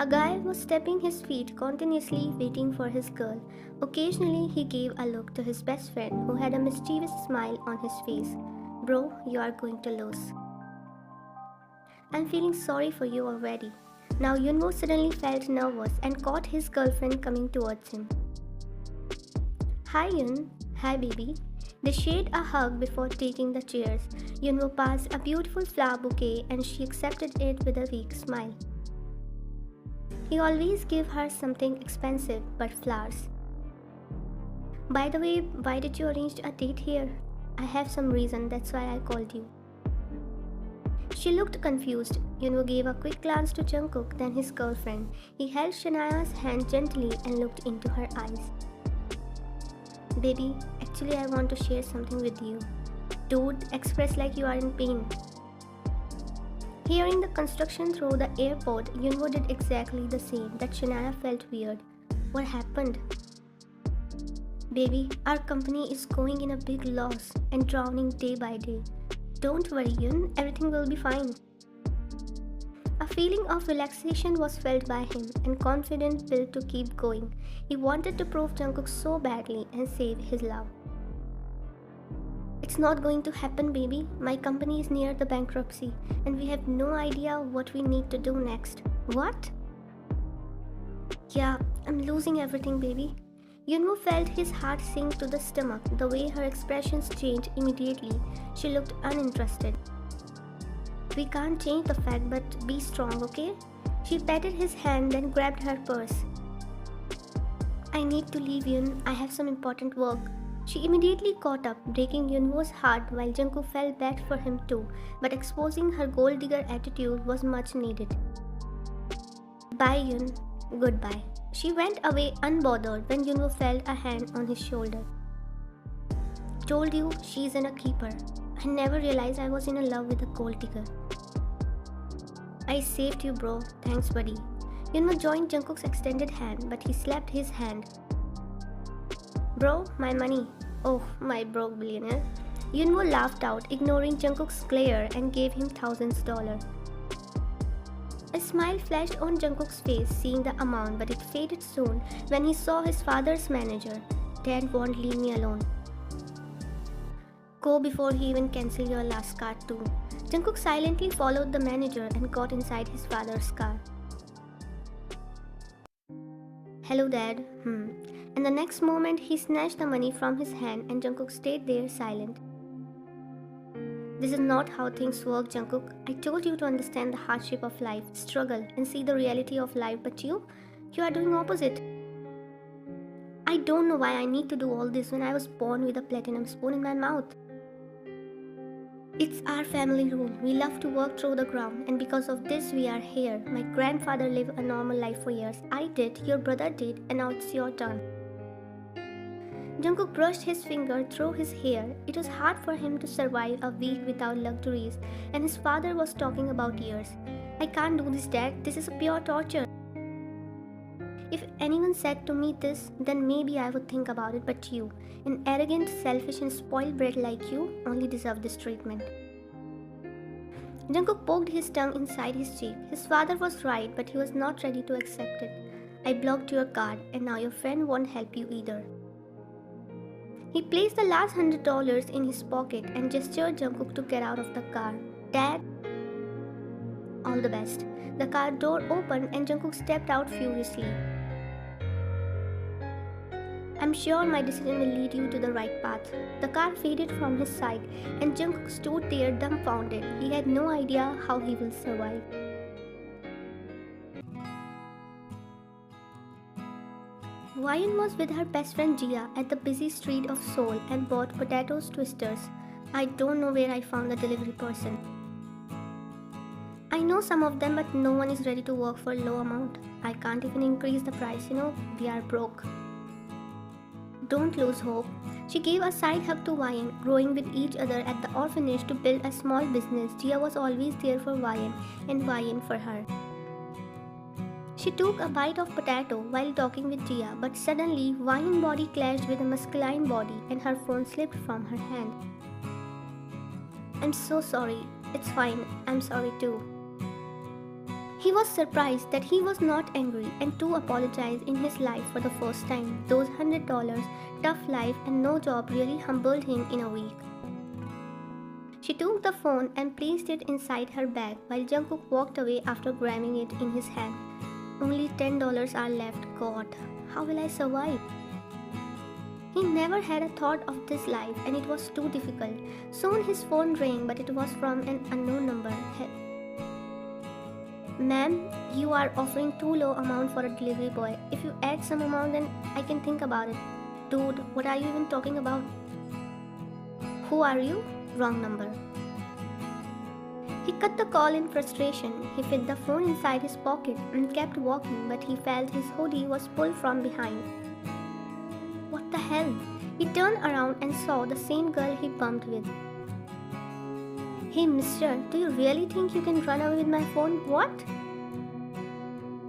A guy was stepping his feet continuously waiting for his girl. Occasionally, he gave a look to his best friend who had a mischievous smile on his face. Bro, you are going to lose. I'm feeling sorry for you already. Now Yunwo suddenly felt nervous and caught his girlfriend coming towards him. Hi Yun. Hi baby. They shared a hug before taking the chairs. Yunwo passed a beautiful flower bouquet and she accepted it with a weak smile. He always gave her something expensive but flowers. By the way, why did you arrange a date here? I have some reason, that's why I called you. She looked confused. Yunwo gave a quick glance to Jungkook, then his girlfriend. He held Shania's hand gently and looked into her eyes. Baby, actually I want to share something with you. Dude, express like you are in pain. Hearing the construction through the airport, Yunwo did exactly the same. That Shania felt weird. What happened? Baby, our company is going in a big loss and drowning day by day. Don't worry, Yun, everything will be fine. A feeling of relaxation was felt by him and confidence built to keep going. He wanted to prove Jungkook so badly and save his love. It's not going to happen, baby. My company is near the bankruptcy and we have no idea what we need to do next. What? Yeah, I'm losing everything, baby. Yunwo felt his heart sink to the stomach. The way her expressions changed immediately, she looked uninterested. We can't change the fact, but be strong, okay? She patted his hand, then grabbed her purse. I need to leave, Yun. I have some important work. She immediately caught up, breaking Yunwo's heart while Jungkook felt bad for him too, but exposing her gold digger attitude was much needed. Bye, Yun. Goodbye. She went away unbothered when Yunwo felt a hand on his shoulder. Told you, she's in a keeper. I never realized I was in love with a gold digger. I saved you, bro. Thanks, buddy. Yunwo joined Jungkook's extended hand, but he slapped his hand. Bro, my money. Oh, my broke billionaire. Yunwo laughed out, ignoring Jungkook's glare and gave him $1000s. A smile flashed on Jungkook's face seeing the amount, but it faded soon when he saw his father's manager. Dad won't leave me alone. Go before he even cancels your last card too. Jungkook silently followed the manager and got inside his father's car. Hello Dad. And the next moment he snatched the money from his hand and Jungkook stayed there silent. This is not how things work, Jungkook. I told you to understand the hardship of life, struggle, and see the reality of life, but you are doing opposite. I don't know why I need to do all this when I was born with a platinum spoon in my mouth. It's our family rule. We love to work through the ground, and because of this we are here. My grandfather lived a normal life for years. I did, your brother did, and now it's your turn. Jungkook brushed his finger through his hair. It was hard for him to survive a week without luxuries, and his father was talking about years. I can't do this, Dad. This is pure torture. If anyone said to me this, then maybe I would think about it, but you, an arrogant, selfish and spoiled brat like you, only deserve this treatment. Jungkook poked his tongue inside his cheek. His father was right, but he was not ready to accept it. I blocked your card, and now your friend won't help you either. He placed the last $100 in his pocket and gestured Jungkook to get out of the car. Dad? All the best. The car door opened and Jungkook stepped out furiously. I'm sure my decision will lead you to the right path. The car faded from his sight and Jungkook stood there dumbfounded. He had no idea how he will survive. Wyan was with her best friend Jia at the busy street of Seoul and bought potatoes twisters. I don't know where I found the delivery person. I know some of them, but no one is ready to work for a low amount. I can't even increase the price, we are broke. Don't lose hope. She gave a side hug to Wyan, growing with each other at the orphanage to build a small business. Jia was always there for Wyan and Wyan for her. She took a bite of potato while talking with Jia, but suddenly Wyan's body clashed with a masculine body and her phone slipped from her hand. I'm so sorry. It's fine. I'm sorry too. He was surprised that he was not angry and to apologize in his life for the first time. Those $100, tough life, and no job really humbled him in a week. She took the phone and placed it inside her bag while Jungkook walked away after grabbing it in his hand. Only $10 are left. God, how will I survive? He never had a thought of this life and it was too difficult. Soon his phone rang, but it was from an unknown number. Ma'am, you are offering too low amount for a delivery boy. If you add some amount, then I can think about it. Dude, what are you even talking about? Who are you? Wrong number. He cut the call in frustration. He fit the phone inside his pocket and kept walking, but he felt his hoodie was pulled from behind. What the hell? He turned around and saw the same girl he bumped with. Hey mister, do you really think you can run away with my phone? What?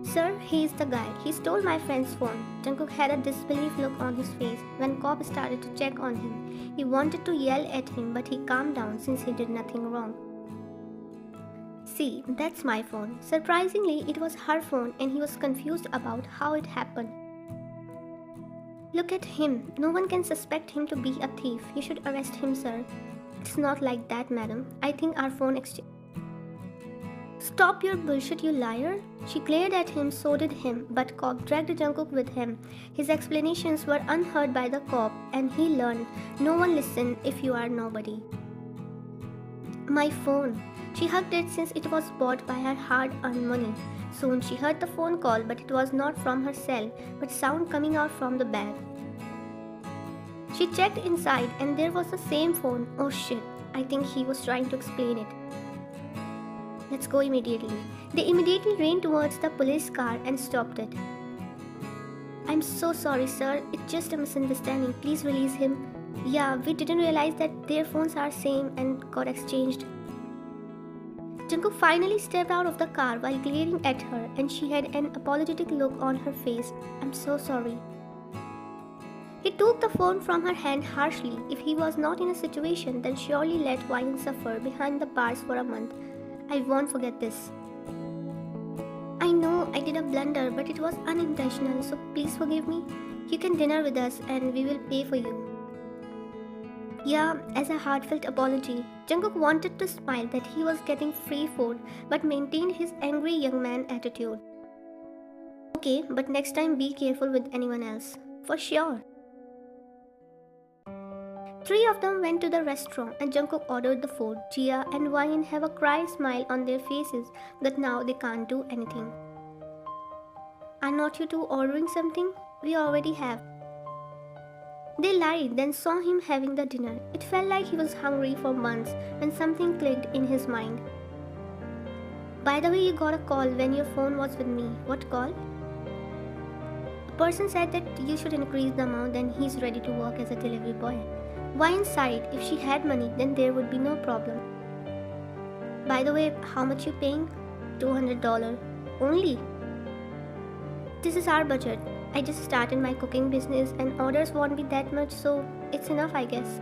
Sir, he's the guy. He stole my friend's phone. Jungkook had a disbelief look on his face when cops started to check on him. He wanted to yell at him, but he calmed down since he did nothing wrong. See, that's my phone. Surprisingly, it was her phone and he was confused about how it happened. Look at him. No one can suspect him to be a thief. You should arrest him, sir. It's not like that, madam. I think our phone exchange. Stop your bullshit, you liar. She glared at him, so did him, but cop dragged Jungkook with him. His explanations were unheard by the cop, and he learned, no one listens if you are nobody. My phone. She hugged it since it was bought by her hard-earned money. Soon she heard the phone call, but it was not from her cell, but sound coming out from the bag. She checked inside and there was the same phone. Oh shit, I think he was trying to explain it. Let's go immediately. They immediately ran towards the police car and stopped it. I'm so sorry, sir. It's just a misunderstanding. Please release him. Yeah, we didn't realize that their phones are same and got exchanged. Jungkook finally stepped out of the car while glaring at her, and she had an apologetic look on her face. I'm so sorry. He took the phone from her hand harshly. If he was not in a situation, then surely let Wyan suffer behind the bars for a month. I won't forget this. I know I did a blunder, but it was unintentional, so please forgive me. You can dinner with us and we will pay for you. Yeah, as a heartfelt apology. Jungkook wanted to smile that he was getting free food, but maintained his angry young man attitude. Okay, but next time be careful with anyone else. For sure. Three of them went to the restaurant and Jungkook ordered the food. Jia and Wyan have a cry smile on their faces that now they can't do anything. Are not you two ordering something? We already have. They lied, then saw him having the dinner. It felt like he was hungry for months when something clicked in his mind. By the way, you got a call when your phone was with me. What call? A person said that you should increase the amount, then he's ready to work as a delivery boy. Wyan sighed. If she had money, then there would be no problem. By the way, how much you paying? $200. Only? This is our budget. I just started my cooking business and orders won't be that much, so it's enough, I guess.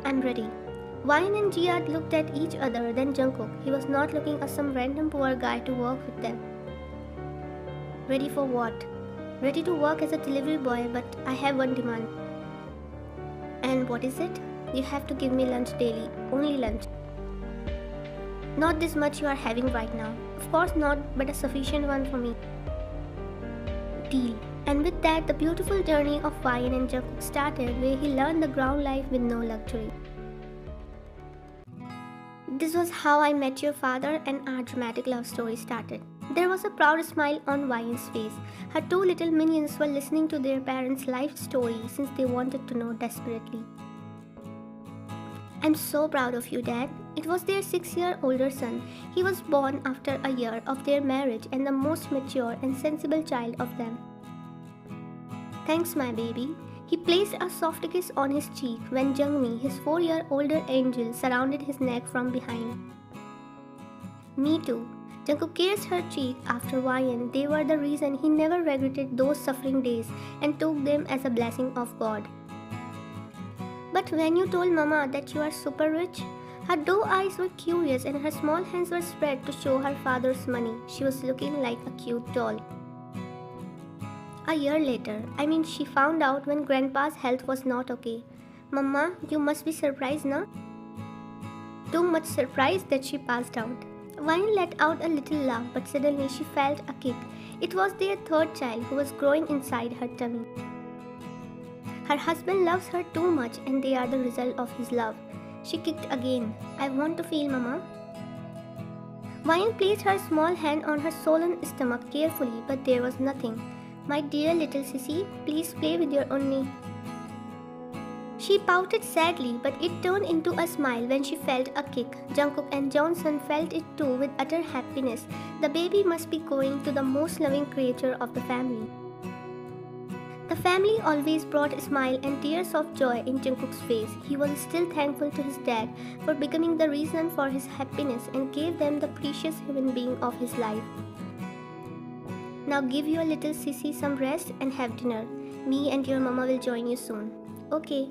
I'm ready. Wyan and Jia looked at each other, then Jungkook. He was not looking at some random poor guy to work with them. Ready for what? Ready to work as a delivery boy, but I have one demand. And what is it? You have to give me lunch daily. Only lunch. Not this much you are having right now. Of course not, but a sufficient one for me. Deal. And with that, the beautiful journey of Wyan and Jungkook started, where he learned the ground life with no luxury. This was how I met your father and our dramatic love story started. There was a proud smile on Wyan's face. Her two little minions were listening to their parents' life story since they wanted to know desperately. I'm so proud of you, Dad. It was their 6-year older son. He was born after a year of their marriage and the most mature and sensible child of them. Thanks, my baby. He placed a soft kiss on his cheek when Jungmi, his 4-year-older angel, surrounded his neck from behind. Me too. Jungkook kissed her cheek after Wyan. They were the reason he never regretted those suffering days and took them as a blessing of God. But when you told Mama that you are super rich, Her doe eyes were curious and her small hands were spread to show her father's money. She was looking like a cute doll. A year later, she found out when Grandpa's health was not okay. Mama, you must be surprised now? Too much surprised that she passed out. Vine let out a little laugh, but suddenly she felt a kick. It was their third child who was growing inside her tummy. Her husband loves her too much and they are the result of his love. She kicked again. I want to feel, Mama. Vine placed her small hand on her swollen stomach carefully, but there was nothing. My dear little sissy, please play with your Unni. She pouted sadly, but it turned into a smile when she felt a kick. Jungkook and Johnson felt it too with utter happiness. The baby must be going to the most loving creature of the family. The family always brought a smile and tears of joy in Jungkook's face. He was still thankful to his dad for becoming the reason for his happiness and gave them the precious human being of his life. Now give your little sissy some rest and have dinner. Me and your mama will join you soon. Okay.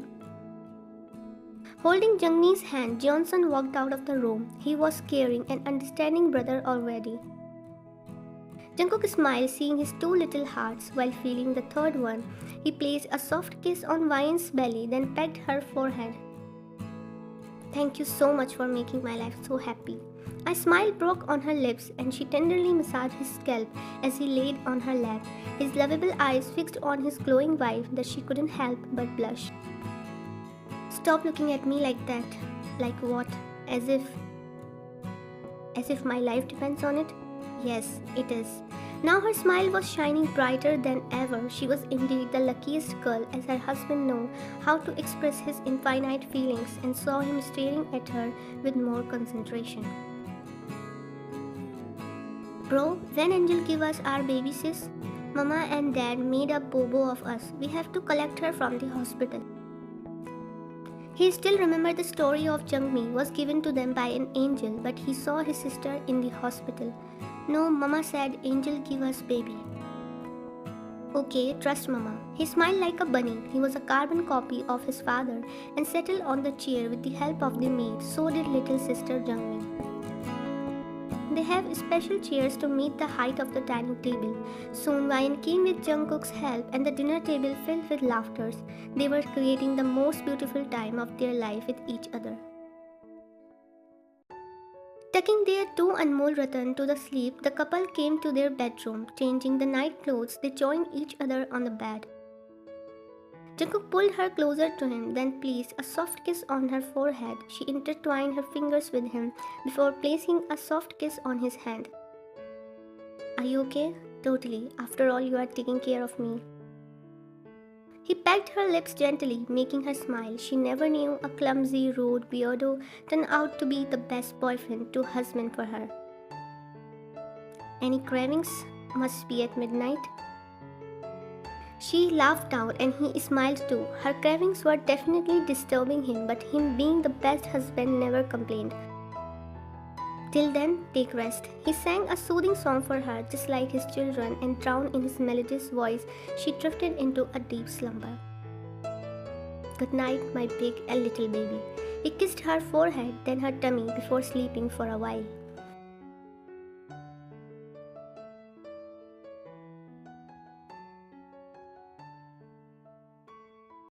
Holding Jungmi's hand, Johnson walked out of the room. He was caring and understanding brother already. Jungkook smiled, seeing his two little hearts. While feeling the third one, he placed a soft kiss on Vine's belly, then pecked her forehead. Thank you so much for making my life so happy. A smile broke on her lips and she tenderly massaged his scalp as he laid on her lap, his lovable eyes fixed on his glowing wife that she couldn't help but blush. Stop looking at me like that. Like what? As if my life depends on it? Yes, it is. Now her smile was shining brighter than ever. She was indeed the luckiest girl, as her husband knew how to express his infinite feelings and saw him staring at her with more concentration. Bro, when Angel give us our baby sis? Mama and Dad made a bobo of us. We have to collect her from the hospital. He still remembered the story of Jungmi was given to them by an angel, but he saw his sister in the hospital. No, Mama said Angel give us baby. Okay, trust Mama. He smiled like a bunny. He was a carbon copy of his father and settled on the chair with the help of the maid. So did little sister Jungmi. They have special chairs to meet the height of the dining table. Soon Vine came with Jungkook's help and the dinner table filled with laughters. They were creating the most beautiful time of their life with each other. Tucking their two Anmol Ratan to the sleep, the couple came to their bedroom. Changing the night clothes, they joined each other on the bed. Jungkook pulled her closer to him, then placed a soft kiss on her forehead. She intertwined her fingers with him before placing a soft kiss on his hand. Are you okay? Totally. After all, you are taking care of me. He pecked her lips gently, making her smile. She never knew a clumsy, rude weirdo turned out to be the best boyfriend to husband for her. Any cravings? Must be at midnight. She laughed out and he smiled too. Her cravings were definitely disturbing him, but him being the best husband never complained. Till then, take rest. He sang a soothing song for her, just like his children, and drowned in his melodious voice, she drifted into a deep slumber. Good night, my big and little baby. He kissed her forehead, then her tummy before sleeping for a while.